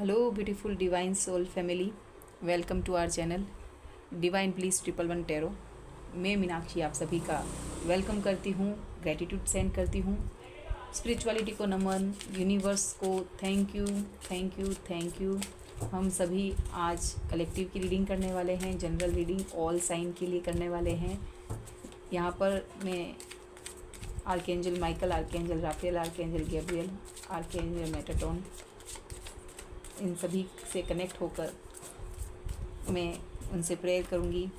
Hello beautiful divine soul family, welcome to our channel divine please 111 tarot. मैं मीनाक्षी आप सभी का वेलकम करती हूँ, ग्रेटिट्यूड सेंड करती हूँ। स्पिरिचुअलिटी को नमन, यूनिवर्स को thank you thank you thank you. हम सभी आज कलेक्टिव की रीडिंग करने वाले हैं, जनरल रीडिंग ऑल साइन के लिए करने वाले हैं। यहाँ पर मैं archangel Michael, archangel Raphael, archangel Gabriel, archangel Metatron, इन सभी से कनेक्ट होकर मैं उनसे प्रेयर करूँगी।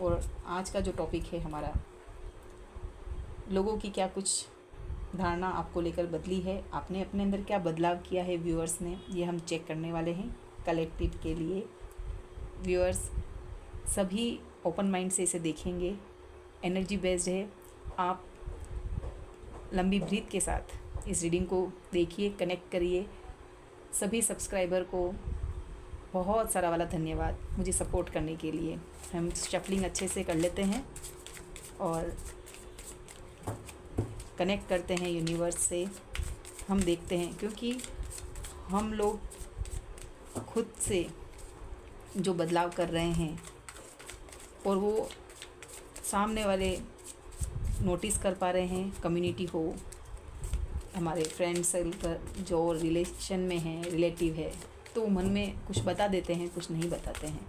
और आज का जो टॉपिक है हमारा, लोगों की क्या कुछ धारणा आपको लेकर बदली है, आपने अपने अंदर क्या बदलाव किया है व्यूअर्स ने, ये हम चेक करने वाले हैं कलेक्टिव के लिए। व्यूअर्स सभी ओपन माइंड से इसे देखेंगे, एनर्जी बेस्ड है। आप लंबी ब्रीथ के साथ इस रीडिंग को देखिए, कनेक्ट करिए। सभी सब्सक्राइबर को बहुत सारा वाला धन्यवाद मुझे सपोर्ट करने के लिए। हम शफलिंग अच्छे से कर लेते हैं और कनेक्ट करते हैं यूनिवर्स से। हम देखते हैं, क्योंकि हम लोग खुद से जो बदलाव कर रहे हैं और वो सामने वाले नोटिस कर पा रहे हैं, कम्युनिटी हो, हमारे फ्रेंड सर्कल जो रिलेशन में है, रिलेटिव है, तो मन में कुछ बता देते हैं, कुछ नहीं बताते हैं।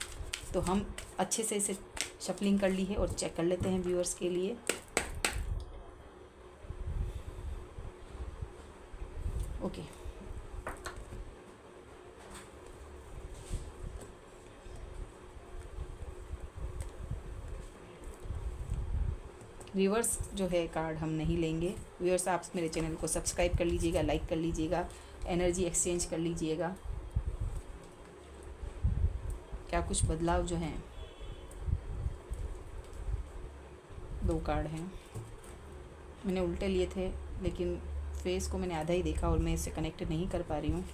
तो हम अच्छे से इसे शफलिंग कर ली है और चेक कर लेते हैं व्यूअर्स के लिए। ओके, रिवर्स जो है कार्ड हम नहीं लेंगे। व्यूअर्स आप मेरे चैनल को सब्सक्राइब कर लीजिएगा, लाइक कर लीजिएगा, एनर्जी एक्सचेंज कर लीजिएगा। क्या कुछ बदलाव जो हैं, 2 कार्ड हैं। मैंने उल्टे लिए थे, लेकिन फेस को मैंने आधा ही देखा और मैं इससे कनेक्ट नहीं कर पा रही हूँ।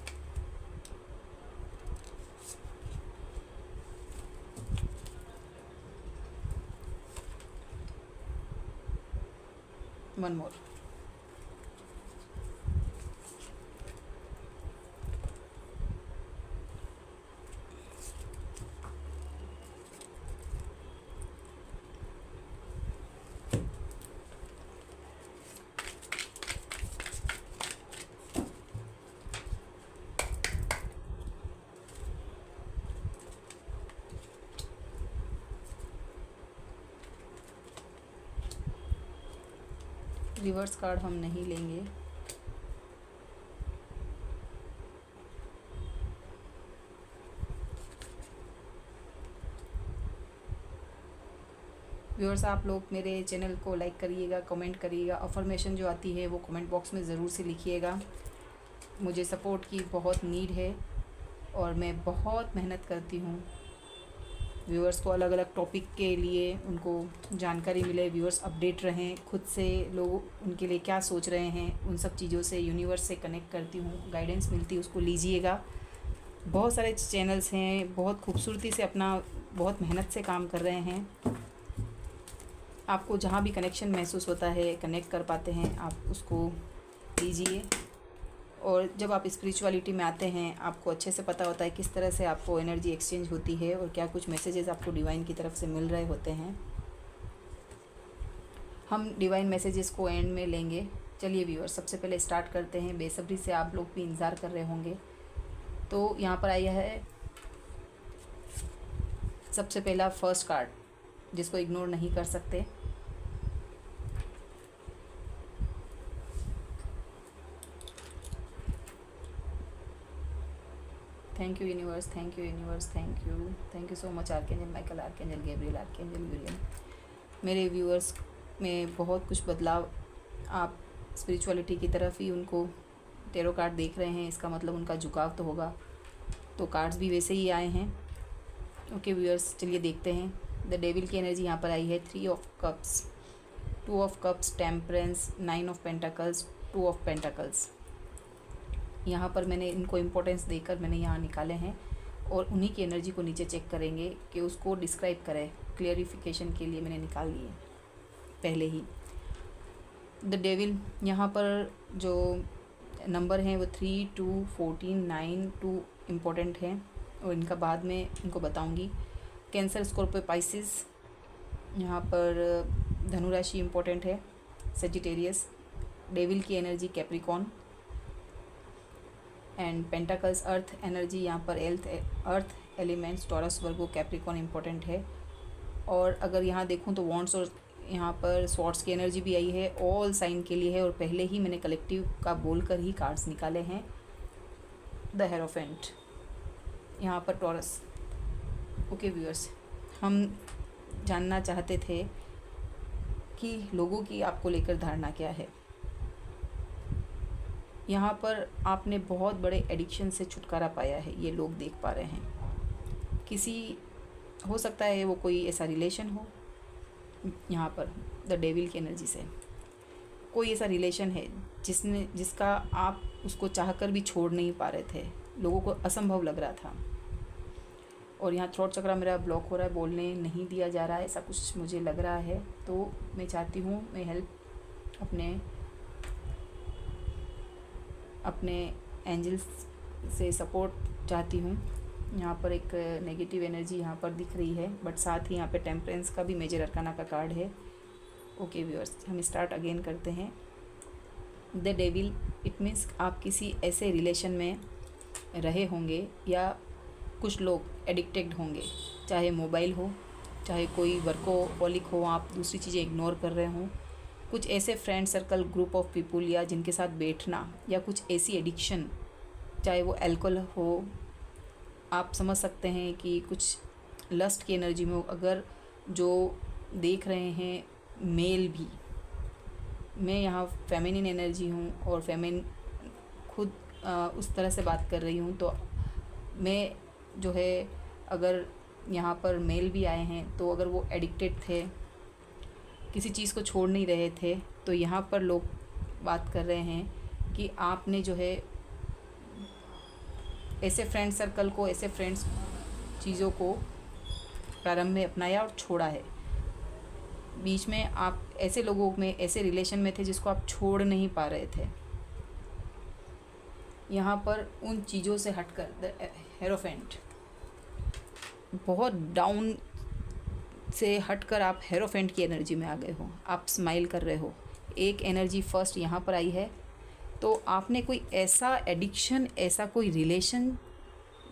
One more. रिवर्स कार्ड हम नहीं लेंगे। व्यूअर्स आप लोग मेरे चैनल को लाइक करिएगा, कमेंट करिएगा, अफर्मेशन जो आती है वो कमेंट बॉक्स में ज़रूर से लिखिएगा। मुझे सपोर्ट की बहुत नीड है और मैं बहुत मेहनत करती हूँ व्यूअर्स को अलग अलग टॉपिक के लिए उनको जानकारी मिले, व्यूअर्स अपडेट रहें, खुद से लोग उनके लिए क्या सोच रहे हैं, उन सब चीज़ों से यूनिवर्स से कनेक्ट करती हूँ, गाइडेंस मिलती है, उसको लीजिएगा। बहुत सारे चैनल्स हैं, बहुत खूबसूरती से अपना बहुत मेहनत से काम कर रहे हैं। आपको जहाँ भी कनेक्शन महसूस होता है, कनेक्ट कर पाते हैं, आप उसको लीजिए। और जब आप स्पिरिचुअलिटी में आते हैं, आपको अच्छे से पता होता है किस तरह से आपको एनर्जी एक्सचेंज होती है और क्या कुछ मैसेजेस आपको डिवाइन की तरफ से मिल रहे होते हैं। हम डिवाइन मैसेजेस को एंड में लेंगे। चलिए व्यूअर्स, सबसे पहले स्टार्ट करते हैं। बेसब्री से आप लोग भी इंतज़ार कर रहे होंगे। तो यहाँ पर आया है सबसे पहला फर्स्ट कार्ड, जिसको इग्नोर नहीं कर सकते। Thank you universe, thank you universe, thank you so much archangel Michael, archangel Gabriel, archangel Julian. मेरे व्यूअर्स में बहुत कुछ बदलाव, आप स्पिरिचुअलिटी की तरफ ही उनको टेरो कार्ड देख रहे हैं, इसका मतलब उनका झुकाव तो होगा। तो कार्ड्स भी वैसे ही आए हैं। ओके व्यूअर्स, चलिए देखते हैं। द डेविल की एनर्जी यहाँ पर आई है 3 of cups, 2 of cups, temperance, 9 of pentacles, 2 of pentacles. यहाँ पर मैंने इनको इम्पोर्टेंस देकर मैंने यहाँ निकाले हैं और उन्हीं की एनर्जी को नीचे चेक करेंगे कि उसको डिस्क्राइब करें। क्लियरिफिकेशन के लिए मैंने निकाल लिए पहले ही। द डेविल, यहाँ पर जो नंबर हैं वो 3, 2, 14, 9, 2 इम्पोर्टेंट हैं और इनका बाद में इनको बताऊंगी। कैंसर, स्कॉर्पियो, पाइसिस, यहाँ पर धनु राशि इम्पोर्टेंट है। सेजिटेरियस, डेविल की energy Capricorn and pentacles, earth energy, यहाँ पर अर्थ एलिमेंट्स, टॉरस, वर्गो, कैप्रिकॉन इम्पोर्टेंट है। और अगर यहाँ देखूँ तो वॉन्ड्स और यहाँ पर स्वॉर्ड्स की एनर्जी भी आई है, ऑल साइन के लिए है। और पहले ही मैंने कलेक्टिव का बोल कर ही कार्ड्स निकाले हैं। द हेरोफेंट, यहाँ पर टॉरस। ओके व्यूअर्स, हम जानना चाहते थे कि लोगों की आपको लेकर धारणा क्या है। यहाँ पर आपने बहुत बड़े एडिक्शन से छुटकारा पाया है, ये लोग देख पा रहे हैं। किसी हो सकता है वो कोई ऐसा रिलेशन हो, यहाँ पर द डेविल की एनर्जी से कोई ऐसा रिलेशन है जिसका आप उसको चाहकर भी छोड़ नहीं पा रहे थे, लोगों को असंभव लग रहा था। और यहाँ थ्रोट चक्रा मेरा ब्लॉक हो रहा है, बोलने नहीं दिया जा रहा है, ऐसा कुछ मुझे लग रहा है। तो मैं चाहती हूँ मैं हेल्प अपने एंजल्स से सपोर्ट चाहती हूँ। यहाँ पर एक नेगेटिव एनर्जी यहाँ पर दिख रही है, बट साथ ही यहाँ पे टेम्परेंस का भी मेजर अरकाना का कार्ड है। ओके व्यूअर्स, हम स्टार्ट अगेन करते हैं। द डेविल, इट मीन्स आप किसी ऐसे रिलेशन में रहे होंगे या कुछ लोग एडिक्टेड होंगे, चाहे मोबाइल हो, चाहे कोई वर्कोहॉलिक हो, आप दूसरी चीज़ें इग्नोर कर रहे हों, कुछ ऐसे friend circle, group of people या जिनके साथ बैठना, या कुछ ऐसी एडिक्शन, चाहे वो अल्कोहल हो, आप समझ सकते हैं कि कुछ लस्ट की एनर्जी में हो। अगर जो देख रहे हैं मेल भी, मैं यहाँ फेमिनिन एनर्जी हूँ और फेमिन खुद उस तरह से बात कर रही हूँ, तो मैं जो है अगर यहाँ पर मेल भी आए हैं तो अगर वो एडिक्टेड थे, किसी चीज़ को छोड़ नहीं रहे थे, तो यहाँ पर लोग बात कर रहे हैं कि आपने जो है ऐसे फ्रेंड सर्कल को, ऐसे फ्रेंड्स चीज़ों को प्रारंभ में अपनाया और छोड़ा है। बीच में आप ऐसे लोगों में, ऐसे रिलेशन में थे जिसको आप छोड़ नहीं पा रहे थे। यहाँ पर उन चीज़ों से हटकर द हेरोफेंट, बहुत डाउन से हटकर आप हेरोफेंट की एनर्जी में आ गए हो। आप स्माइल कर रहे हो। एक एनर्जी फर्स्ट यहाँ पर आई है, तो आपने कोई ऐसा एडिक्शन, ऐसा कोई रिलेशन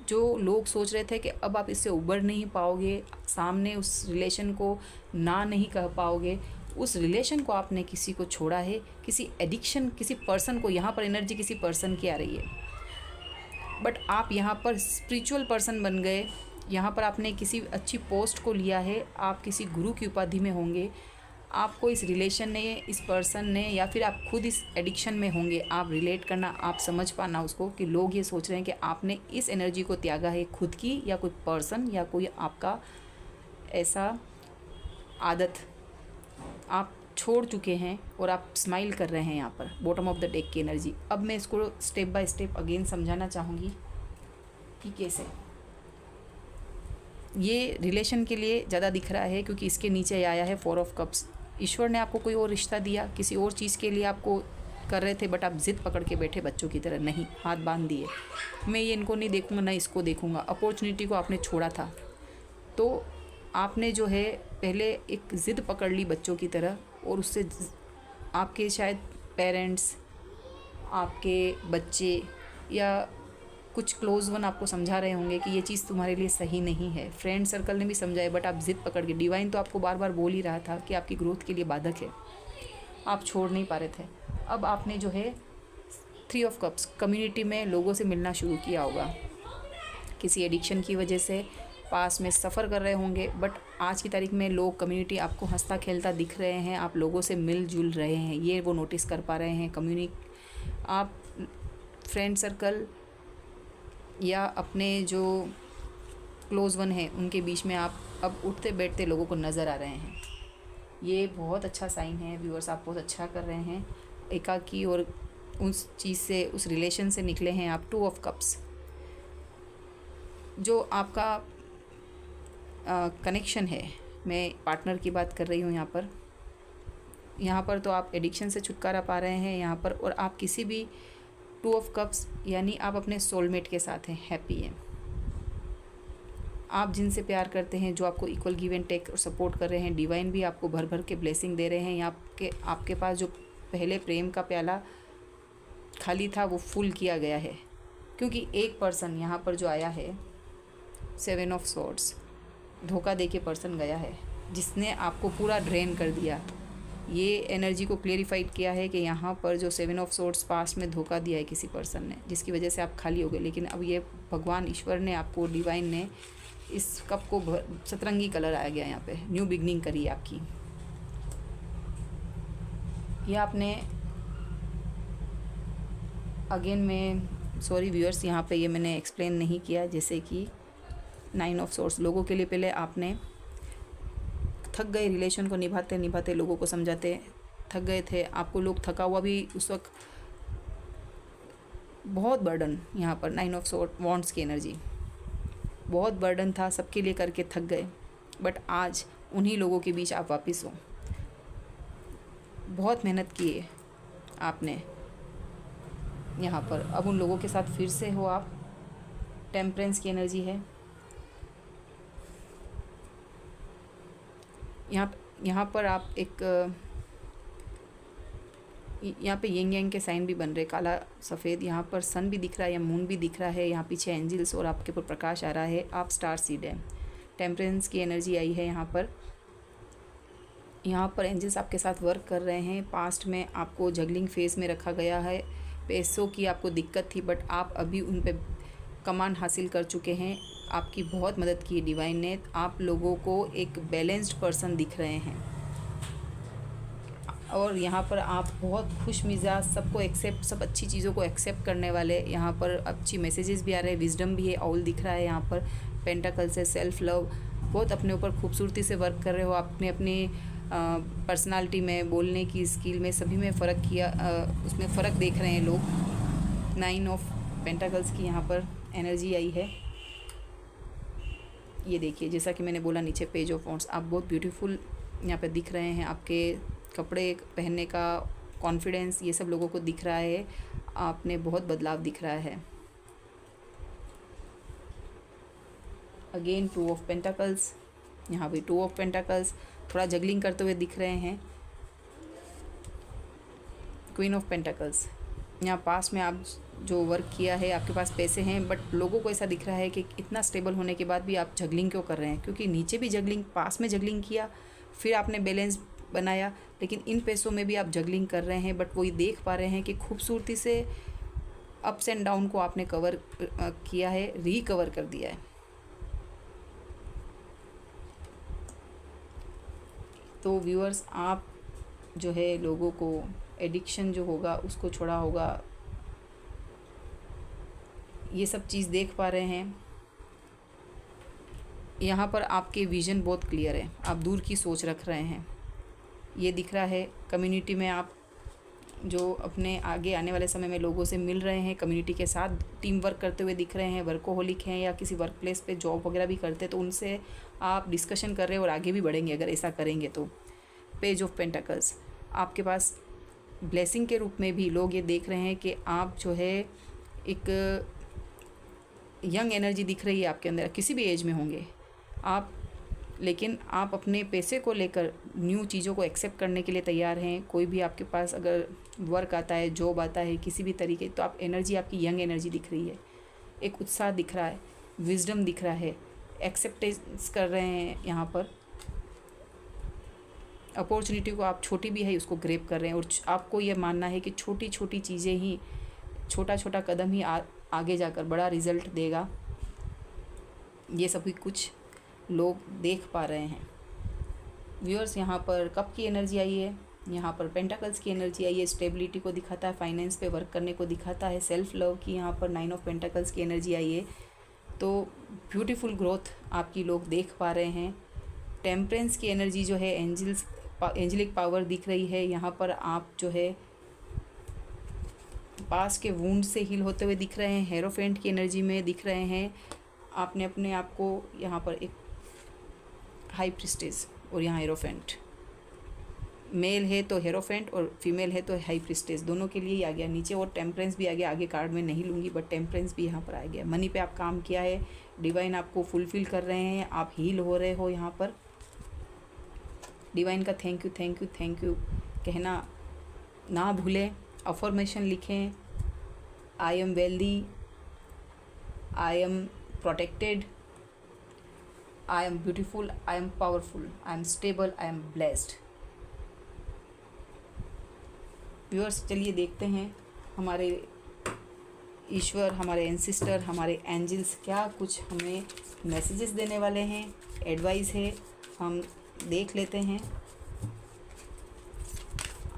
जो लोग सोच रहे थे कि अब आप इससे उबर नहीं पाओगे, सामने उस रिलेशन को ना नहीं कह पाओगे, उस रिलेशन को आपने किसी को छोड़ा है, किसी एडिक्शन, किसी पर्सन को। यहाँ पर एनर्जी किसी पर्सन की आ रही है, बट आप यहाँ पर स्पिरिचुअल पर्सन बन गए। यहाँ पर आपने किसी अच्छी पोस्ट को लिया है, आप किसी गुरु की उपाधि में होंगे। आपको इस रिलेशन ने, इस पर्सन ने, या फिर आप खुद इस एडिक्शन में होंगे। आप रिलेट करना, आप समझ पाना उसको कि लोग ये सोच रहे हैं कि आपने इस एनर्जी को त्यागा है, खुद की या कोई पर्सन या कोई आपका ऐसा आदत आप छोड़ चुके हैं और आप स्माइल कर रहे हैं। यहाँ पर बॉटम ऑफ द डेक की एनर्जी। अब मैं इसको स्टेप बाय स्टेप अगेन समझाना चाहूँगी कि कैसे ये रिलेशन के लिए ज़्यादा दिख रहा है, क्योंकि इसके नीचे आया है 4 ऑफ कप्स। ईश्वर ने आपको कोई और रिश्ता दिया, किसी और चीज़ के लिए आपको कर रहे थे, बट आप ज़िद पकड़ के बैठे बच्चों की तरह, नहीं, हाथ बांध दिए, मैं ये इनको नहीं देखूँगा, ना इसको देखूँगा। अपॉर्चुनिटी को आपने छोड़ा था, तो आपने जो है पहले एक ज़िद पकड़ ली बच्चों की तरह, और उससे आपके शायद पेरेंट्स, आपके बच्चे या कुछ क्लोज वन आपको समझा रहे होंगे कि ये चीज़ तुम्हारे लिए सही नहीं है। फ्रेंड सर्कल ने भी समझाया, बट आप ज़िद पकड़ के, डिवाइन तो आपको बार बार बोल ही रहा था कि आपकी ग्रोथ के लिए बाधक है, आप छोड़ नहीं पा रहे थे। अब आपने जो है 3 ऑफ कप्स, कम्युनिटी में लोगों से मिलना शुरू किया होगा, किसी एडिक्शन की वजह से पास में सफ़र कर रहे होंगे, बट आज की तारीख में लोग, कम्युनिटी आपको हंसता खेलता दिख रहे हैं, आप लोगों से मिलजुल रहे हैं, ये वो नोटिस कर पा रहे हैं। आप फ्रेंड सर्कल या अपने जो क्लोज वन है उनके बीच में आप अब उठते बैठते लोगों को नज़र आ रहे हैं। ये बहुत अच्छा साइन है व्यूअर्स, आप बहुत अच्छा कर रहे हैं। एकाकी और उस चीज़ से, उस रिलेशन से निकले हैं आप। 2 ऑफ कप्स, जो आपका कनेक्शन है, मैं पार्टनर की बात कर रही हूँ यहाँ पर तो आप एडिक्शन से छुटकारा पा रहे हैं यहाँ पर, और आप किसी भी टू ऑफ कप्स यानी आप अपने सोलमेट के साथ हैं, हैप्पी हैं। आप जिनसे प्यार करते हैं, जो आपको इक्वल गिव एंड टेक और सपोर्ट कर रहे हैं, डिवाइन भी आपको भर भर के ब्लेसिंग दे रहे हैं। यहाँ आपके पास जो पहले प्रेम का प्याला खाली था वो फुल किया गया है, क्योंकि एक पर्सन यहाँ पर जो आया है, 7 ऑफ सॉर्ड्स, धोखा दे के पर्सन गया है जिसने आपको पूरा ड्रेन कर दिया। ये एनर्जी को क्लियरिफाइड किया है कि यहाँ पर जो 7 ऑफ सॉर्ड्स पास्ट में धोखा दिया है किसी पर्सन ने, जिसकी वजह से आप खाली हो गए। लेकिन अब ये भगवान ईश्वर ने आपको, डिवाइन ने इस कप को सतरंगी कलर आ गया, यहाँ पे न्यू बिगनिंग करी आपकी। ये आपने अगेन में सॉरी व्यूअर्स, यहाँ पे ये मैंने एक्सप्लेन नहीं किया, जैसे कि 9 ऑफ सॉर्ड्स लोगों के लिए पहले आपने थक गए, रिलेशन को निभाते निभाते लोगों को समझाते थक गए थे। आपको लोग थका हुआ भी उस वक्त, बहुत बर्डन यहाँ पर 9 ऑफ वॉन्ड्स की एनर्जी, बहुत बर्डन था, सबके लिए करके थक गए। बट आज उन्हीं लोगों के बीच आप वापस हो। बहुत मेहनत की है आपने यहाँ पर, अब उन लोगों के साथ फिर से हो आप। टेम्परेंस की एनर्जी है यहाँ पर। आप एक यहाँ पे यिंग यांग के साइन भी बन रहे, काला सफ़ेद। यहाँ पर सन भी दिख रहा है या मून भी दिख रहा है। यहाँ पीछे एंजल्स और आपके ऊपर प्रकाश आ रहा है। आप स्टार सीड है, टेम्परेंस की एनर्जी आई है यहाँ पर। यहाँ पर एंजल्स आपके साथ वर्क कर रहे हैं। पास्ट में आपको जगलिंग फेज में रखा गया है, पैसों की आपको दिक्कत थी, बट आप अभी उन पे कमांड हासिल कर चुके हैं। आपकी बहुत मदद की डिवाइन ने। आप लोगों को एक बैलेंस्ड पर्सन दिख रहे हैं और यहाँ पर आप बहुत खुश मिजाज, सबको एक्सेप्ट, सब अच्छी चीज़ों को एक्सेप्ट करने वाले। यहाँ पर अच्छी मैसेजेस भी आ रहे हैं, विजडम भी है, ऑल दिख रहा है यहाँ पर। पेंटाकल से सेल्फ लव, बहुत अपने ऊपर खूबसूरती से वर्क कर रहे हो। आपने अपनी पर्सनालिटी में, बोलने की स्किल में, सभी में फ़र्क किया, उसमें फ़र्क देख रहे हैं लोग। 9 ऑफ पेंटाकल्स की यहाँ पर एनर्जी आई है। ये देखिए, जैसा कि मैंने बोला नीचे पेज ऑफ वॉन्ड्स, आप बहुत ब्यूटीफुल यहाँ पे दिख रहे हैं। आपके कपड़े पहनने का कॉन्फिडेंस, ये सब लोगों को दिख रहा है। आपने बहुत बदलाव दिख रहा है। अगेन 2 ऑफ पेंटाकल्स, यहाँ भी 2 ऑफ पेंटाकल्स, थोड़ा जगलिंग करते हुए दिख रहे हैं। क्वीन ऑफ पेंटाकल्स, यहाँ पास में आप जो वर्क किया है, आपके पास पैसे हैं, बट लोगों को ऐसा दिख रहा है कि इतना स्टेबल होने के बाद भी आप जगलिंग क्यों कर रहे हैं, क्योंकि नीचे भी जगलिंग, पास में जगलिंग किया, फिर आपने बैलेंस बनाया, लेकिन इन पैसों में भी आप जगलिंग कर रहे हैं। बट वही देख पा रहे हैं कि खूबसूरती से अप्स एंड डाउन को आपने कवर किया है, रिकवर कर दिया है। तो व्यूअर्स, आप जो है लोगों को एडिक्शन जो होगा उसको छोड़ा होगा, ये सब चीज़ देख पा रहे हैं। यहाँ पर आपके विज़न बहुत क्लियर है, आप दूर की सोच रख रहे हैं, ये दिख रहा है। कम्युनिटी में आप जो अपने आगे आने वाले समय में लोगों से मिल रहे हैं, कम्युनिटी के साथ टीम वर्क करते हुए दिख रहे हैं। वर्कोहोलिक हैं या किसी वर्क प्लेस पे जॉब वगैरह भी करते हैं, तो उनसे आप डिस्कशन कर रहे हैं और आगे भी बढ़ेंगे अगर ऐसा करेंगे तो। पेज ऑफ पेंटाकल्स, आपके पास ब्लेसिंग के रूप में भी लोग ये देख रहे हैं कि आप जो है एक यंग एनर्जी दिख रही है आपके अंदर, किसी भी एज में होंगे आप, लेकिन आप अपने पैसे को लेकर न्यू चीज़ों को एक्सेप्ट करने के लिए तैयार हैं। कोई भी आपके पास अगर वर्क आता है, जॉब आता है किसी भी तरीके, तो आप एनर्जी, आपकी यंग एनर्जी दिख रही है, एक उत्साह दिख रहा है, विजडम दिख रहा है, एक्सेप्टेंस कर रहे हैं। यहाँ पर अपॉर्चुनिटी को आप, छोटी भी है उसको ग्रैब कर रहे हैं, और आपको ये मानना है कि छोटी छोटी चीज़ें ही, छोटा छोटा कदम ही आगे जाकर बड़ा रिज़ल्ट देगा। ये सभी कुछ लोग देख पा रहे हैं। व्यूअर्स, यहाँ पर कप की एनर्जी आई है, यहाँ पर पेंटाकल्स की एनर्जी आई है, स्टेबिलिटी को दिखाता है, फाइनेंस पे वर्क करने को दिखाता है, सेल्फ लव की यहाँ पर 9 ऑफ पेंटाकल्स की एनर्जी आई है। तो ब्यूटीफुल ग्रोथ आपकी लोग देख पा रहे हैं। टेम्परेंस की एनर्जी जो है, एंजलिक पावर दिख रही है। यहाँ पर आप जो है पास के वुंड से हील होते हुए दिख रहे हैं, हेरोफेंट की एनर्जी में दिख रहे हैं। आपने अपने आप को यहाँ पर एक हाई प्रिस्टेस और यहाँ हेरोफेंट, मेल है तो हेरोफेंट और फीमेल है तो हाई प्रिस्टेस, दोनों के लिए ही आ गया नीचे। और टेम्परेंस भी आ गया, आगे कार्ड में नहीं लूँगी बट टेम्परेंस भी यहाँ पर आ गया। मनी पे आप काम किया है, डिवाइन आपको फुलफ़िल कर रहे हैं, आप हील हो रहे हो। यहाँ पर डिवाइन का thank you thank you thank you कहना ना भूलें। अफर्मेशन लिखें, I am wealthy, I am protected, I am beautiful, I am powerful, I am stable, I am blessed. Viewers, चलिए देखते हैं हमारे ईश्वर, हमारे एंसिस्टर, हमारे एंजल्स क्या कुछ हमें मैसेजेस देने वाले हैं, एडवाइस है, हम देख लेते हैं।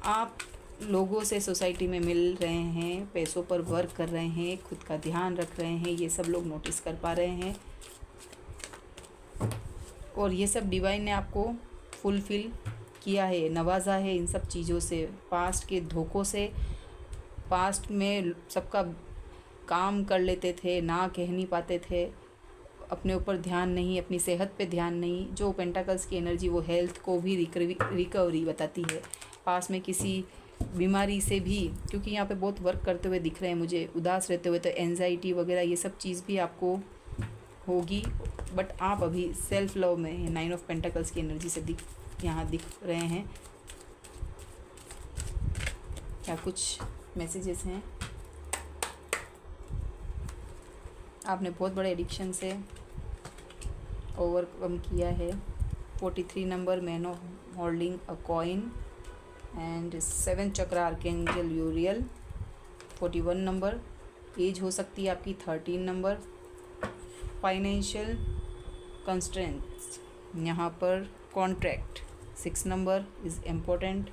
आप लोगों से सोसाइटी में मिल रहे हैं, पैसों पर वर्क कर रहे हैं, खुद का ध्यान रख रहे हैं, ये सब लोग नोटिस कर पा रहे हैं। और ये सब डिवाइन ने आपको फुलफ़िल किया है, नवाजा है इन सब चीज़ों से, पास्ट के धोखों से। पास्ट में सबका काम कर लेते थे, ना कह नहीं पाते थे, अपने ऊपर ध्यान नहीं, अपनी सेहत पे ध्यान नहीं। जो पेंटाकल्स की एनर्जी वो हेल्थ को भी रिकवरी बताती है। पास में किसी बीमारी से भी, क्योंकि यहाँ पे बहुत वर्क करते हुए दिख रहे हैं मुझे, उदास रहते हुए, तो एंजाइटी वगैरह ये सब चीज़ भी आपको होगी। बट आप अभी सेल्फ लव में हैं, 9 ऑफ पेंटाकल्स की एनर्जी से यहाँ दिख रहे हैं। क्या कुछ मैसेजेस हैं? आपने बहुत बड़े एडिक्शन से ओवरकम किया है। 43 number, man of holding a coin and 7 चक्र आर्कएंजल यूरियल। 41 नंबर, एज हो सकती है आपकी 13 नंबर। फाइनेंशियल कंस्ट्रेंट्स, यहाँ पर कॉन्ट्रैक्ट 6 नंबर इज़ इम्पोर्टेंट।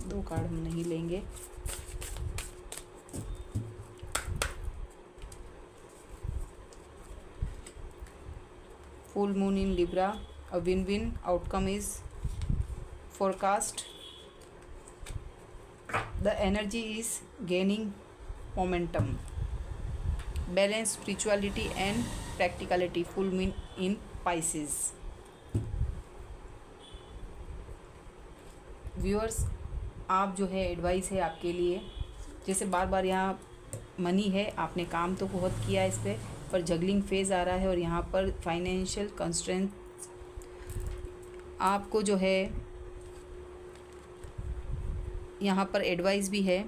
दो कार्ड हम नहीं लेंगे। Full moon in Libra, a win win outcome is forecast. The energy is gaining momentum. Balance, spirituality and practicality. Full moon in Pisces. Viewers, आप जो है advice है आपके लिए, जैसे बार बार यहाँ मनी है, आपने काम तो बहुत किया है इस पर जगलिंग फेज़ आ रहा है। और यहाँ पर फाइनेंशियल कंस्ट्रेंट आपको जो है यहाँ पर एडवाइस भी है।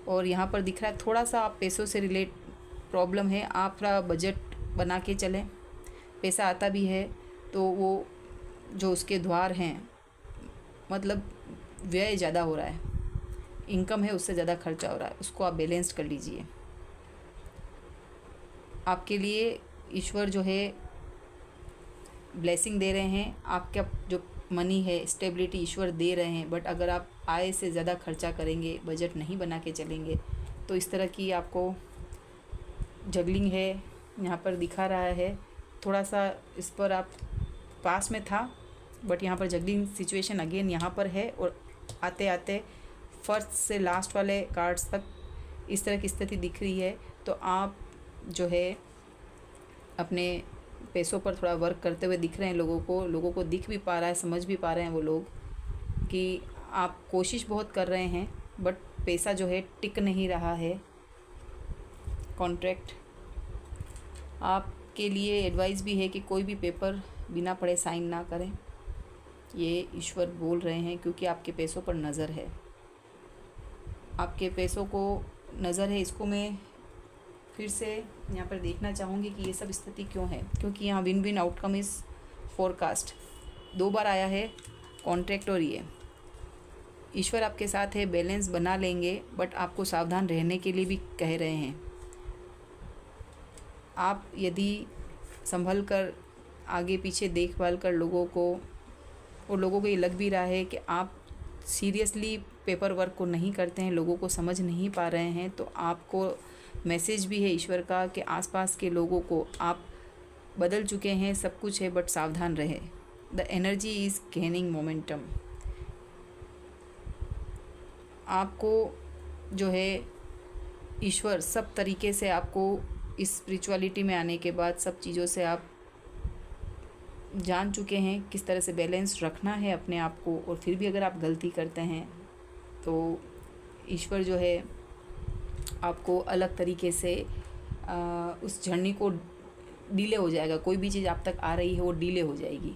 और यहाँ पर दिख रहा है थोड़ा सा आप पैसों से रिलेट प्रॉब्लम है, आप थोड़ा बजट बना के चलें। पैसा आता भी है तो वो जो उसके द्वार हैं, मतलब व्यय ज़्यादा हो रहा है, इनकम है उससे ज़्यादा खर्चा हो रहा है, उसको आप बैलेंस कर लीजिए। आपके लिए ईश्वर जो है ब्लेसिंग दे रहे हैं, आपका जो मनी है स्टेबिलिटी ईश्वर दे रहे हैं। बट अगर आप आय से ज़्यादा खर्चा करेंगे, बजट नहीं बना के चलेंगे, तो इस तरह की आपको जगलिंग है यहाँ पर दिखा रहा है। थोड़ा सा इस पर आप पास में था, बट यहाँ पर जगलिंग सिचुएशन अगेन यहाँ पर है। और आते आते फर्स्ट से लास्ट वाले कार्ड्स तक इस तरह की स्थिति दिख रही है। तो आप जो है अपने पैसों पर थोड़ा वर्क करते हुए दिख रहे हैं लोगों को दिख भी पा रहा है, समझ भी पा रहे हैं वो लोग कि आप कोशिश बहुत कर रहे हैं, बट पैसा जो है टिक नहीं रहा है। कॉन्ट्रैक्ट आपके लिए एडवाइस भी है कि कोई भी पेपर बिना पढ़े साइन ना करें, ये ईश्वर बोल रहे हैं, क्योंकि आपके पैसों पर नज़र है, आपके पैसों को नज़र है। इसको मैं फिर से यहाँ पर देखना चाहूँगी कि ये सब स्थिति क्यों है, क्योंकि यहाँ win win outcome is forecast 2 बार आया है कॉन्ट्रैक्ट। और ये ईश्वर आपके साथ है, बैलेंस बना लेंगे, बट आपको सावधान रहने के लिए भी कह रहे हैं। आप यदि संभल कर आगे पीछे देखभाल कर लोगों को, और लोगों को ये लग भी रहा है कि आप सीरियसली पेपर वर्क को नहीं करते हैं, लोगों को समझ नहीं पा रहे हैं, तो आपको मैसेज भी है ईश्वर का कि आसपास के लोगों को आप बदल चुके हैं, सब कुछ है, बट सावधान रहे। The energy is gaining momentum. आपको जो है ईश्वर सब तरीके से आपको इस स्पिरिचुअलिटी में आने के बाद सब चीज़ों से आप जान चुके हैं किस तरह से बैलेंस रखना है अपने आप को। और फिर भी अगर आप गलती करते हैं तो ईश्वर जो है आपको अलग तरीके से उस जर्नी को डिले हो जाएगा। कोई भी चीज़ आप तक आ रही है वो डिले हो जाएगी।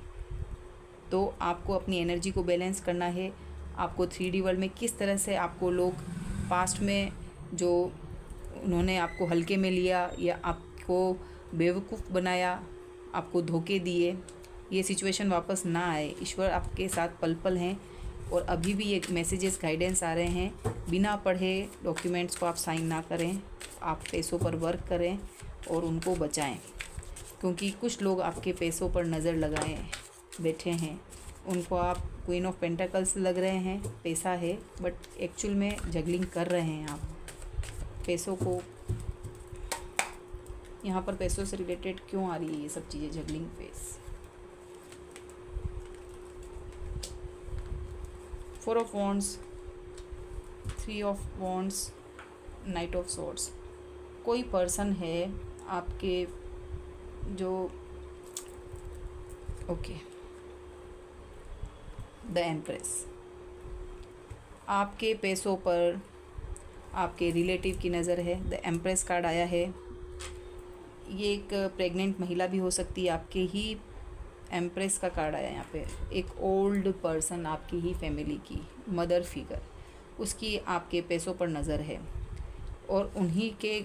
तो आपको अपनी एनर्जी को बैलेंस करना है। आपको 3D वर्ल्ड में किस तरह से आपको लोग पास्ट में जो उन्होंने आपको हल्के में लिया या आपको बेवकूफ़ बनाया, आपको धोखे दिए, ये सिचुएशन वापस ना आए। ईश्वर आपके साथ पल पल हैं। और अभी भी ये मैसेजेस गाइडेंस आ रहे हैं, बिना पढ़े डॉक्यूमेंट्स को आप साइन ना करें। आप पैसों पर वर्क करें और उनको बचाएं, क्योंकि कुछ लोग आपके पैसों पर नज़र लगाए बैठे हैं। उनको आप क्वीन ऑफ पेंटाकल्स लग रहे हैं, पैसा है, बट एक्चुअल में जगलिंग कर रहे हैं आप पैसों को। यहाँ पर पैसों से रिलेटेड क्यों आ रही है ये सब चीज़ें, juggling face. 4 of wands, 3 of wands, night of swords. कोई पर्सन है आपके जो द एम्प्रेस, आपके पैसों पर आपके रिलेटिव की नज़र है। द एम्प्रेस कार्ड आया है। ये एक प्रेग्नेंट महिला भी हो सकती है, आपके ही एम्प्रेस का कार्ड आया यहाँ पे। एक ओल्ड पर्सन, आपकी ही फैमिली की मदर फिगर, उसकी आपके पैसों पर नज़र है। और उन्हीं के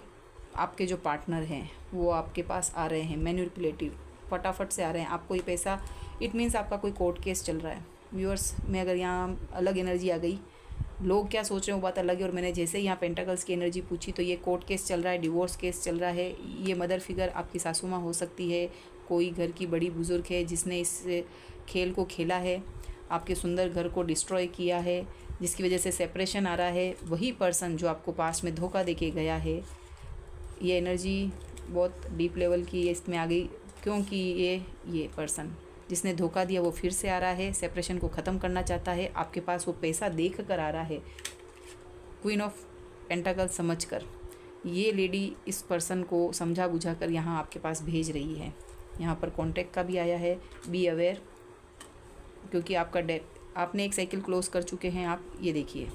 आपके जो पार्टनर हैं वो आपके पास आ रहे हैं, मैनिपुलेटिव, फटाफट से आ रहे हैं। आपको ये पैसा, इट मीन्स आपका कोई कोर्ट केस चल रहा है। व्यूअर्स में अगर यहाँ अलग एनर्जी आ गई, लोग क्या सोच रहे हैं वो बात अलग है। और मैंने जैसे ही यहाँ पेंटाकल्स की एनर्जी पूछी तो ये कोर्ट केस चल रहा है, डिवोर्स केस चल रहा है। ये मदर फिगर आपकी सासू माँ हो सकती है, कोई घर की बड़ी बुज़ुर्ग है जिसने इस खेल को खेला है, आपके सुंदर घर को डिस्ट्रॉय किया है, जिसकी वजह से सेपरेशन आ रहा है। वही पर्सन जो आपको पास्ट में धोखा देके गया है। ये एनर्जी बहुत डीप लेवल की इसमें आ गई, क्योंकि ये पर्सन जिसने धोखा दिया वो फिर से आ रहा है, सेपरेशन को ख़त्म करना चाहता है। आपके पास वो पैसा देख कर आ रहा है, क्वीन ऑफ पेंटाकल समझ कर। ये लेडी इस पर्सन को समझा बुझा कर यहाँ आपके पास भेज रही है। यहाँ पर कॉन्टैक्ट का भी आया है, बी अवेयर, क्योंकि आपका डेट, आपने एक साइकिल क्लोज कर चुके हैं आप। ये देखिए,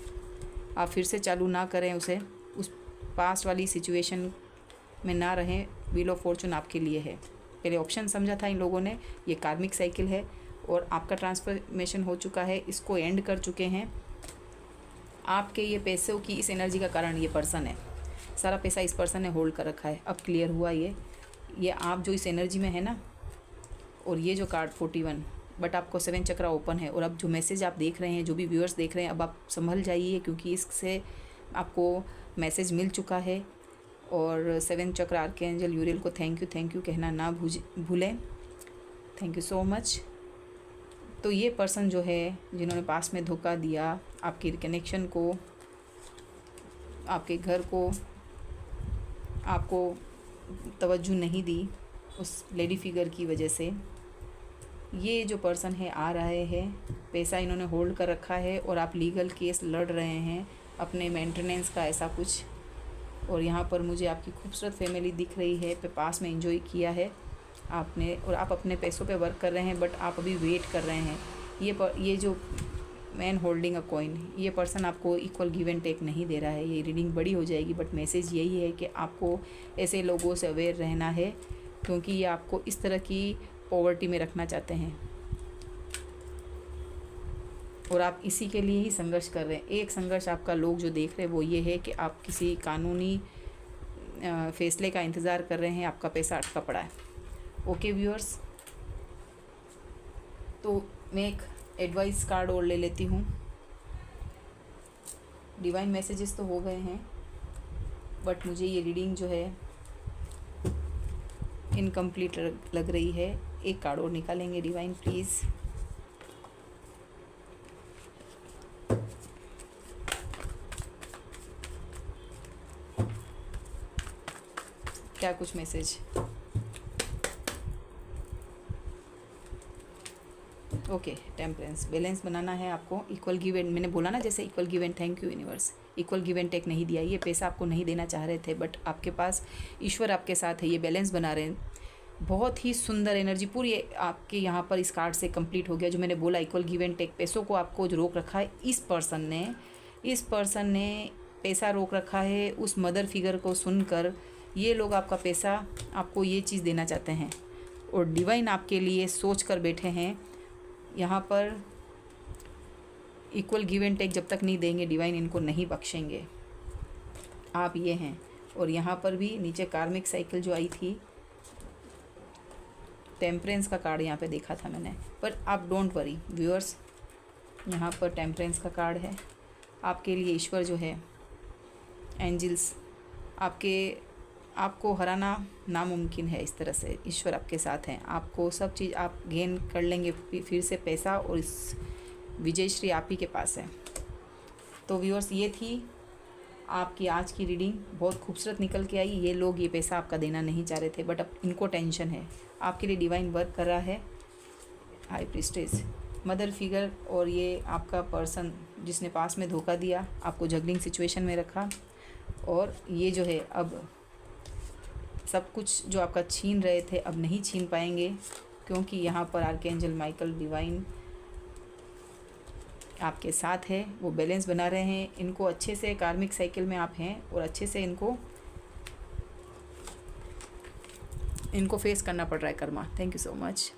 आप फिर से चालू ना करें उसे, उस पास्ट वाली सिचुएशन में ना रहें। व्हील ऑफ फॉर्चून आपके लिए है। पहले ऑप्शन समझा था इन लोगों ने, ये कार्मिक साइकिल है और आपका ट्रांसफॉर्मेशन हो चुका है, इसको एंड कर चुके हैं। आपके ये पैसों की इस एनर्जी का कारण ये पर्सन है। सारा पैसा इस पर्सन ने होल्ड कर रखा है। अब क्लियर हुआ ये आप जो इस एनर्जी में है ना। और ये जो कार्ड 41, बट आपको 7 चक्रा ओपन है। और अब जो मैसेज आप देख रहे हैं, जो भी व्यूअर्स देख रहे हैं, अब आप संभल जाइए, क्योंकि इससे आपको मैसेज मिल चुका है। और 7 चक्र आर्कएंजल यूरियल को थैंक यू कहना ना भूलें। Thank you so much. तो ये पर्सन जो है, जिन्होंने पास में धोखा दिया, आपकी कनेक्शन को, आपके घर को, आपको तवज्जो नहीं दी उस लेडी फिगर की वजह से, ये जो पर्सन है आ रहे हैं। पैसा इन्होंने होल्ड कर रखा है और आप लीगल केस लड़ रहे हैं अपने मेंटेनेंस का, ऐसा कुछ। और यहाँ पर मुझे आपकी खूबसूरत फैमिली दिख रही है, पे पास में एंजॉय किया है आपने, और आप अपने पैसों पे वर्क कर रहे हैं, बट आप अभी वेट कर रहे हैं। ये जो मैन होल्डिंग अ कॉइन, ये पर्सन आपको इक्वल गिव एंड टेक नहीं दे रहा है। ये रीडिंग बड़ी हो जाएगी, बट मैसेज यही है कि आपको ऐसे लोगों से अवेयर रहना है, क्योंकि ये आपको इस तरह की पॉवर्टी में रखना चाहते हैं और आप इसी के लिए ही संघर्ष कर रहे हैं। एक संघर्ष आपका लोग जो देख रहे हैं वो ये है कि आप किसी कानूनी फैसले का इंतज़ार कर रहे हैं, आपका पैसा अटका पड़ा है। ओके व्यूअर्स, तो मैं एक एडवाइस कार्ड और ले लेती हूँ। डिवाइन मैसेजेस तो हो गए हैं, बट मुझे ये रीडिंग जो है इनकम्प्लीट लग रही है। एक कार्ड और निकालेंगे डिवाइन प्लीज़। क्या कुछ मैसेज, ओके, टेम्परेंस, बैलेंस बनाना है आपको। इक्वल गिव एंड, मैंने बोला ना जैसे equal give and, thank you universe, equal give and take नहीं दिया। ये पैसा आपको नहीं देना चाह रहे थे, बट आपके पास ईश्वर आपके साथ है, ये बैलेंस बना रहे हैं। बहुत ही सुंदर एनर्जी पूरी आपके यहाँ पर इस कार्ड से कंप्लीट हो गया। जो मैंने बोला इक्वल गिव एंड टेक, पैसों को आपको जो रोक रखा है इस पर्सन ने पैसा रोक रखा है उस मदर फिगर को सुनकर। ये लोग आपका पैसा आपको ये चीज़ देना चाहते हैं, और डिवाइन आपके लिए सोच कर बैठे हैं यहाँ पर। इक्वल गिव एंड टेक जब तक नहीं देंगे डिवाइन इनको नहीं बख्शेंगे। आप ये हैं, और यहाँ पर भी नीचे कार्मिक साइकिल जो आई थी, टेम्परेंस का कार्ड यहाँ पे देखा था मैंने, पर आप डोंट वरी व्यूअर्स, यहाँ पर टेम्परेंस का कार्ड है आपके लिए। ईश्वर जो है, एंजल्स आपको हराना नामुमकिन है। इस तरह से ईश्वर आपके साथ हैं, आपको सब चीज़ आप गेन कर लेंगे फिर से पैसा, और इस विजय श्री आप ही के पास है। तो व्यूअर्स, ये थी आपकी आज की रीडिंग। बहुत खूबसूरत निकल के आई। ये लोग ये पैसा आपका देना नहीं चाह रहे थे, बट अब इनको टेंशन है। आपके लिए डिवाइन वर्क कर रहा है। हाई प्रीस्टेस, मदर फिगर, और ये आपका पर्सन जिसने पास में धोखा दिया, आपको जगलिंग सिचुएशन में रखा, और ये जो है अब सब कुछ जो आपका छीन रहे थे अब नहीं छीन पाएंगे, क्योंकि यहाँ पर आर्कएंजल माइकल डिवाइन आपके साथ है। वो बैलेंस बना रहे हैं। इनको अच्छे से कार्मिक साइकिल में आप हैं, और अच्छे से इनको फेस करना पड़ रहा है Karma. Thank you so much.